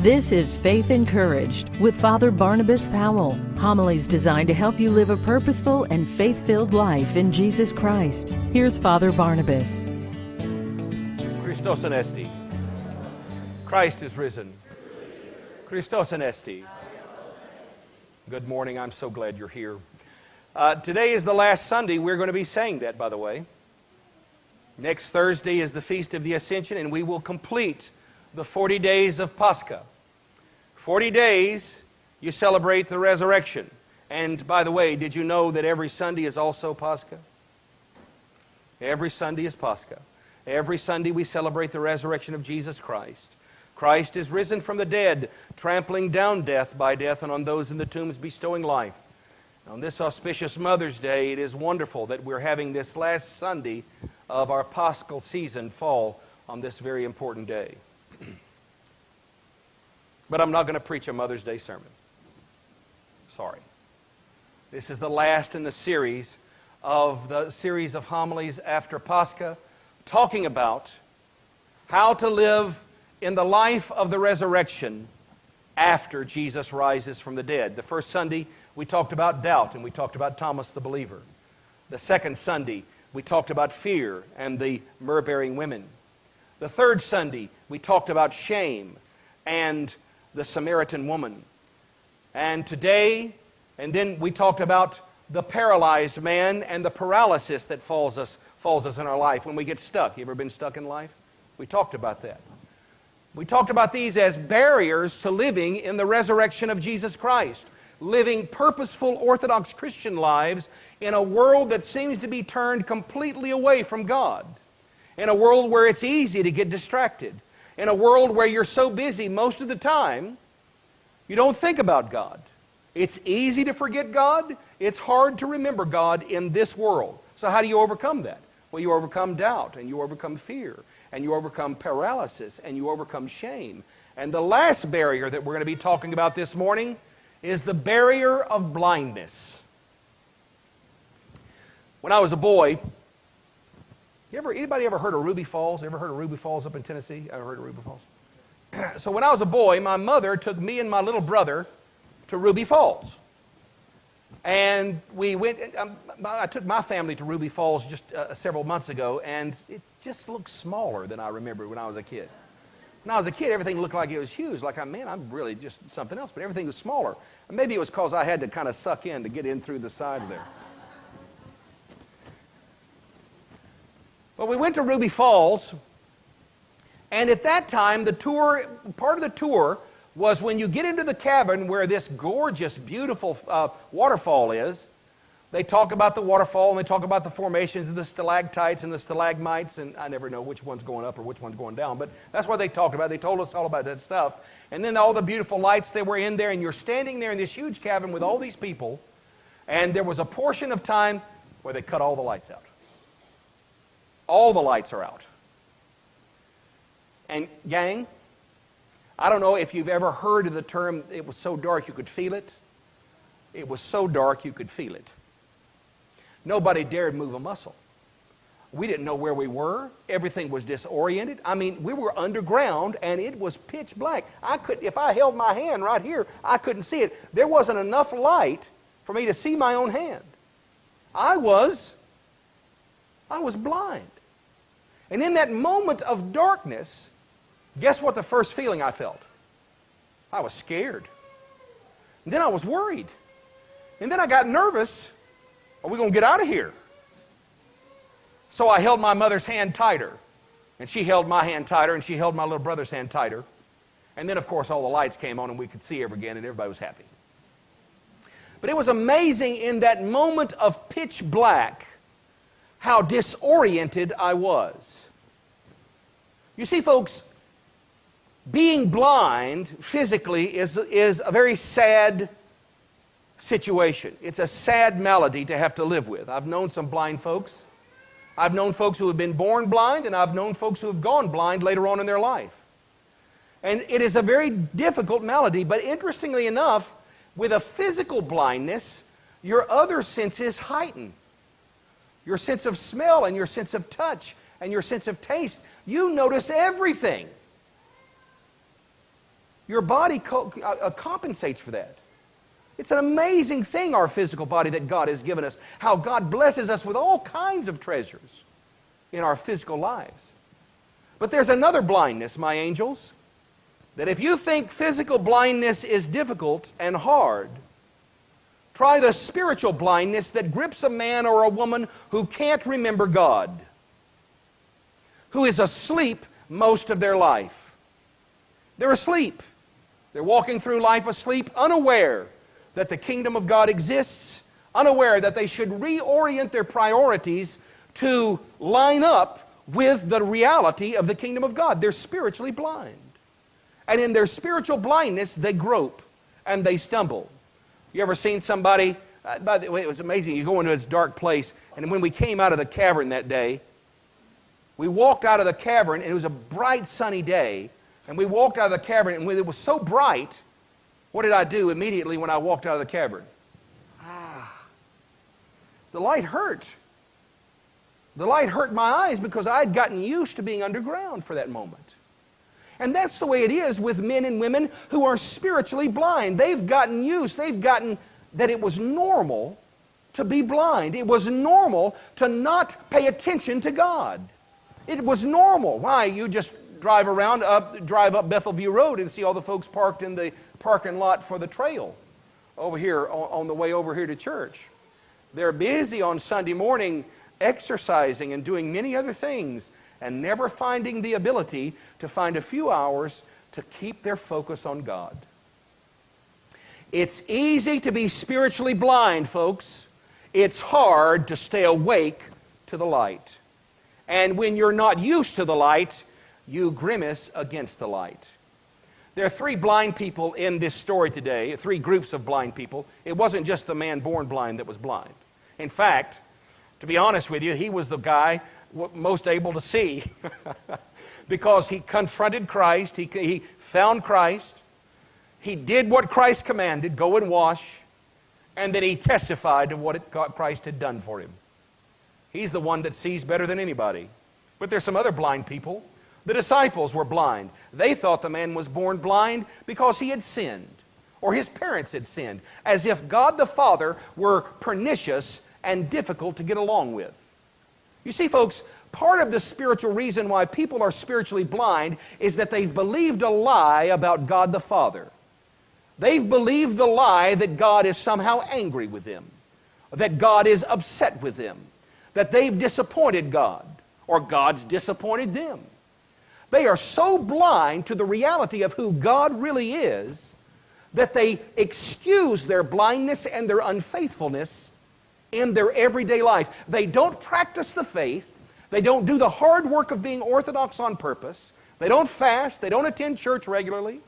This is Faith Encouraged with Father Barnabas Powell. Homilies designed to help you live a purposeful and faith-filled life in Jesus Christ. Here's Father Barnabas. Christos anesti. Christ is risen. Christos anesti. Good morning. I'm so glad you're here. Today is the last Sunday we're going to be saying that, by the way. Next Thursday is the Feast of the Ascension, and we will complete the 40 days of Pascha. 40 days you celebrate the resurrection. And by the way, did you know that every Sunday is also Pascha? Every Sunday is Pascha. Every Sunday we celebrate the resurrection of Jesus Christ. Christ is risen from the dead, trampling down death by death, and on those in the tombs bestowing life. On this auspicious Mother's Day, it is wonderful that we're having this last Sunday of our Paschal season fall on this very important day. But I'm not going to preach a Mother's Day sermon. Sorry. This is the last in the series of homilies after Pascha, talking about how to live in the life of the resurrection after Jesus rises from the dead. The first Sunday, we talked about doubt, and we talked about Thomas the believer. The second Sunday, we talked about fear and the myrrh-bearing women. The third Sunday, we talked about shame and the Samaritan woman. And today, and then we talked about the paralyzed man and the paralysis that falls us in our life when we get stuck. You ever been stuck in life? We talked about that. We talked about these as barriers to living in the resurrection of Jesus Christ. Living purposeful Orthodox Christian lives in a world that seems to be turned completely away from God. In a world where it's easy to get distracted. In a world where you're so busy most of the time, you don't think about God. It's easy to forget God. It's hard to remember God in this world. So how do you overcome that? Well, you overcome doubt, and you overcome fear, and you overcome paralysis, and you overcome shame. And the last barrier that we're going to be talking about this morning is the barrier of blindness. When I was a boy, anybody ever heard of Ruby Falls? Ever heard of Ruby Falls up in Tennessee? Ever heard of Ruby Falls? So when I was a boy, my mother took me and my little brother to Ruby Falls. And we went, I took my family to Ruby Falls just several months ago, and it just looked smaller than I remember when I was a kid. When I was a kid, everything looked like it was huge. Like, man, I'm really just something else, but everything was smaller. And maybe it was because I had to kind of suck in to get in through the sides there. Well, we went to Ruby Falls, and at that time, part of the tour was when you get into the cavern where this gorgeous, beautiful waterfall is. They talk about the waterfall, and they talk about the formations of the stalactites and the stalagmites, and I never know which one's going up or which one's going down, but that's what they talked about. They told us all about that stuff. And then all the beautiful lights that were in there, and you're standing there in this huge cavern with all these people, and there was a portion of time where they cut all the lights out. All the lights are out. And gang, I don't know if you've ever heard of the term, it was so dark you could feel it. It was so dark you could feel it. Nobody dared move a muscle. We didn't know where we were. Everything was disoriented. I mean, we were underground, and it was pitch black. If I held my hand right here, I couldn't see it. There wasn't enough light for me to see my own hand. I was blind. And in that moment of darkness, guess what the first feeling I felt? I was scared. And then I was worried. And then I got nervous. Are we going to get out of here? So I held my mother's hand tighter. And she held my hand tighter, and she held my little brother's hand tighter. And then, of course, all the lights came on, and we could see again, and everybody was happy. But it was amazing in that moment of pitch black how disoriented I was. You see, folks, being blind physically is a very sad situation. It's a sad malady to have to live with. I've known some blind folks. I've known folks who have been born blind, and I've known folks who have gone blind later on in their life. And it is a very difficult malady, but interestingly enough, with a physical blindness, your other senses heighten. Your sense of smell and your sense of touch and your sense of taste. You notice everything. Your body compensates for that. It's an amazing thing, our physical body that God has given us, how God blesses us with all kinds of treasures in our physical lives. But there's another blindness, my angels, that if you think physical blindness is difficult and hard, try the spiritual blindness that grips a man or a woman who can't remember God, who is asleep most of their life. They're asleep. They're walking through life asleep, unaware that the kingdom of God exists, unaware that they should reorient their priorities to line up with the reality of the kingdom of God. They're spiritually blind. And in their spiritual blindness, they grope and they stumble. You ever seen somebody, by the way, it was amazing, you go into this dark place, and when we came out of the cavern that day, we walked out of the cavern, and it was a bright sunny day, and we walked out of the cavern, and when it was so bright, what did I do immediately when I walked out of the cavern? The light hurt. The light hurt my eyes because I had gotten used to being underground for that moment. And that's the way it is with men and women who are spiritually blind. They've gotten used, they've gotten that it was normal to be blind. It was normal to not pay attention to God. It was normal. Why? You just drive up Bethelview Road and see all the folks parked in the parking lot for the trail over here on the way over here to church. They're busy on Sunday morning exercising and doing many other things and never finding the ability to find a few hours to keep their focus on God. It's easy to be spiritually blind, folks. It's hard to stay awake to the light. And when you're not used to the light, you grimace against the light. There are three blind people in this story today, three groups of blind people. It wasn't just the man born blind that was blind. In fact, to be honest with you, he was the guy most able to see because he confronted Christ, he found Christ, he did what Christ commanded, go and wash, and then he testified to what Christ had done for him. He's the one that sees better than anybody. But there's some other blind people. The disciples were blind. They thought the man was born blind because he had sinned, or his parents had sinned, as if God the Father were pernicious and difficult to get along with. You see, folks, part of the spiritual reason why people are spiritually blind is that they've believed a lie about God the Father. They've believed the lie that God is somehow angry with them, that God is upset with them, that they've disappointed God, or God's disappointed them. They are so blind to the reality of who God really is that they excuse their blindness and their unfaithfulness in their everyday life. They don't practice the faith. They don't do the hard work of being orthodox on purpose. They don't fast. They don't attend church regularly.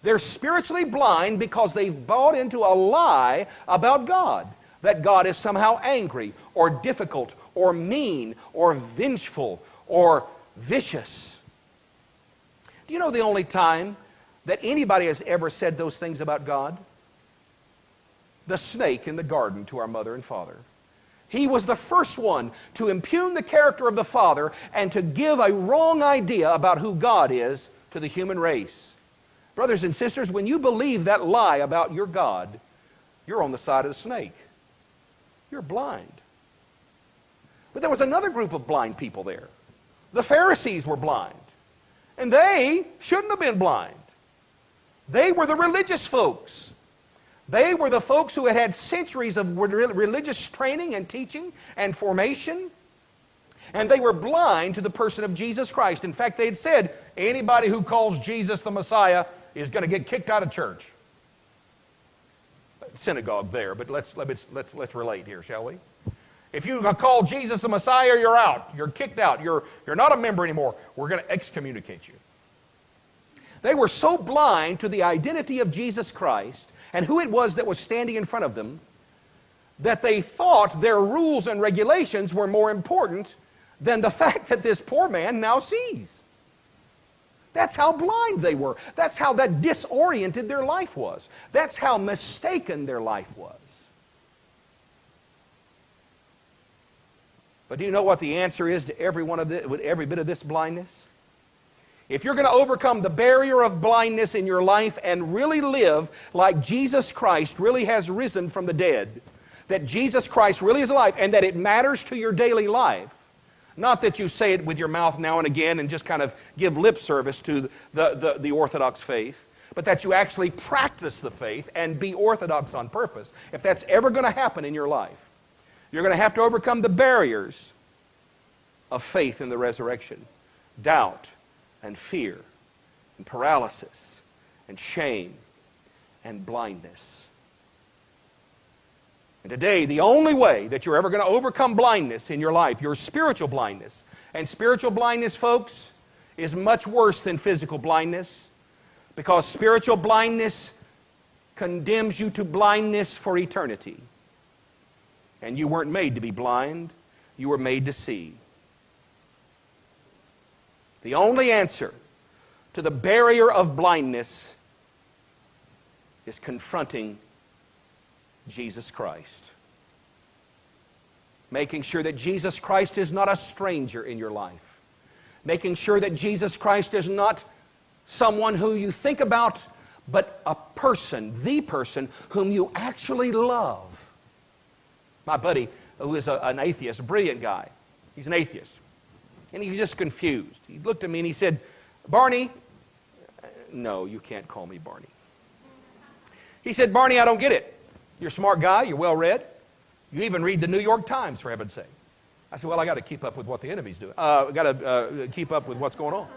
They're spiritually blind because they've bought into a lie about God, that God is somehow angry or difficult or mean or vengeful or vicious. Do you know the only time that anybody has ever said those things about God? The snake in the garden to our mother and father. He was the first one to impugn the character of the Father and to give a wrong idea about who God is to the human race. Brothers and sisters, when you believe that lie about your God, you're on the side of the snake. You're blind. But there was another group of blind people there. The Pharisees were blind. And they shouldn't have been blind. They were the religious folks. They were the folks who had had centuries of religious training and teaching and formation. And they were blind to the person of Jesus Christ. In fact, they had said, anybody who calls Jesus the Messiah is going to get kicked out of church. Synagogue there, but let's relate here, shall we? If you call Jesus the Messiah, you're out. You're kicked out. You're not a member anymore. We're going to excommunicate you. They were so blind to the identity of Jesus Christ and who it was that was standing in front of them that they thought their rules and regulations were more important than the fact that this poor man now sees. That's how blind they were. That's how that disoriented their life was. That's how mistaken their life was. But do you know what the answer is to every bit of this blindness? If you're going to overcome the barrier of blindness in your life and really live like Jesus Christ really has risen from the dead, that Jesus Christ really is alive, and that it matters to your daily life, not that you say it with your mouth now and again and just kind of give lip service to the Orthodox faith, but that you actually practice the faith and be Orthodox on purpose. If that's ever going to happen in your life, you're going to have to overcome the barriers of faith in the resurrection. Doubt and fear and paralysis and shame and blindness. And today, the only way that you're ever going to overcome blindness in your life, your spiritual blindness, and spiritual blindness, folks, is much worse than physical blindness, because spiritual blindness condemns you to blindness for eternity. And you weren't made to be blind, you were made to see. The only answer to the barrier of blindness is confronting Jesus Christ. Making sure that Jesus Christ is not a stranger in your life. Making sure that Jesus Christ is not someone who you think about, but a person, the person whom you actually love. My buddy, who is an atheist, a brilliant guy, he's an atheist, and he was just confused. He looked at me and he said, "Barney," no, you can't call me Barney. He said, "Barney, I don't get it. You're a smart guy, you're well-read. You even read the New York Times, for heaven's sake." I said, "Well, I got to keep up with what the enemy's doing. I got to keep up with what's going on."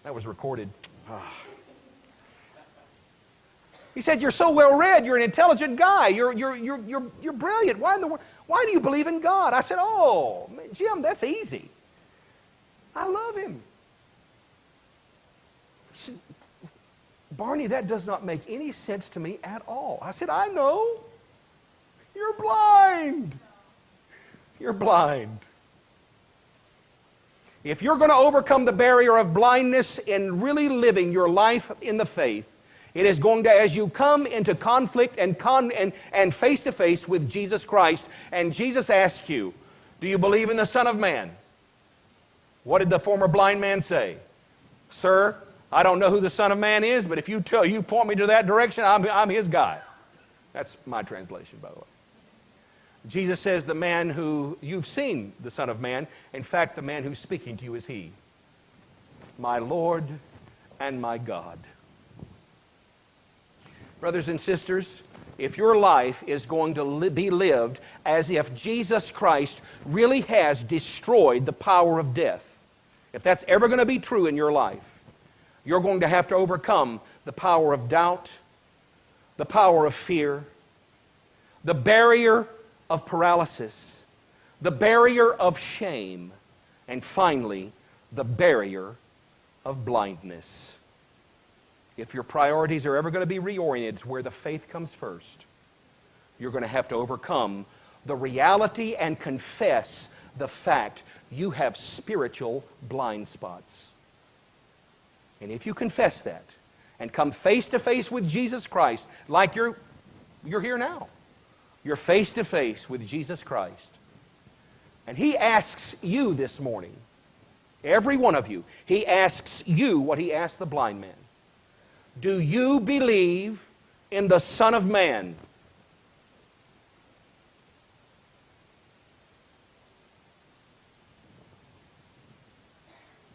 That was recorded. He said, "You're so well-read. You're an intelligent guy. You're brilliant. Why do you believe in God?" I said, "Oh, Jim, that's easy. I love Him." He said, "Barney, that does not make any sense to me at all." I said, "I know. You're blind. You're blind." If you're going to overcome the barrier of blindness in really living your life in the faith, it is going to, as you come into conflict and face-to-face with Jesus Christ, and Jesus asks you, "Do you believe in the Son of Man?" What did the former blind man say? "Sir, I don't know who the Son of Man is, but if you point me to that direction, I'm His guy." That's my translation, by the way. Jesus says, "The man who you've seen, the Son of Man. In fact, the man who's speaking to you is He, my Lord and my God." Brothers and sisters, if your life is going to be lived as if Jesus Christ really has destroyed the power of death, if that's ever going to be true in your life, you're going to have to overcome the power of doubt, the power of fear, the barrier of paralysis, the barrier of shame, and finally, the barrier of blindness. If your priorities are ever going to be reoriented to where the faith comes first, you're going to have to overcome the reality and confess the fact you have spiritual blind spots. And if you confess that and come face to face with Jesus Christ, like you're here now, you're face to face with Jesus Christ, and He asks you this morning, every one of you, He asks you what He asked the blind man. Do you believe in the Son of Man?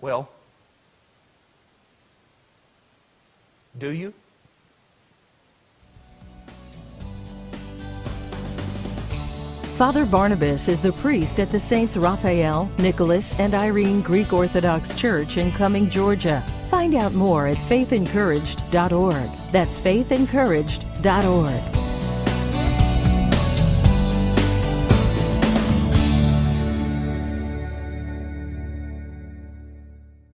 Well, do you? Father Barnabas is the priest at the Saints Raphael, Nicholas, and Irene Greek Orthodox Church in Cumming, Georgia. Find out more at faithencouraged.org. That's faithencouraged.org.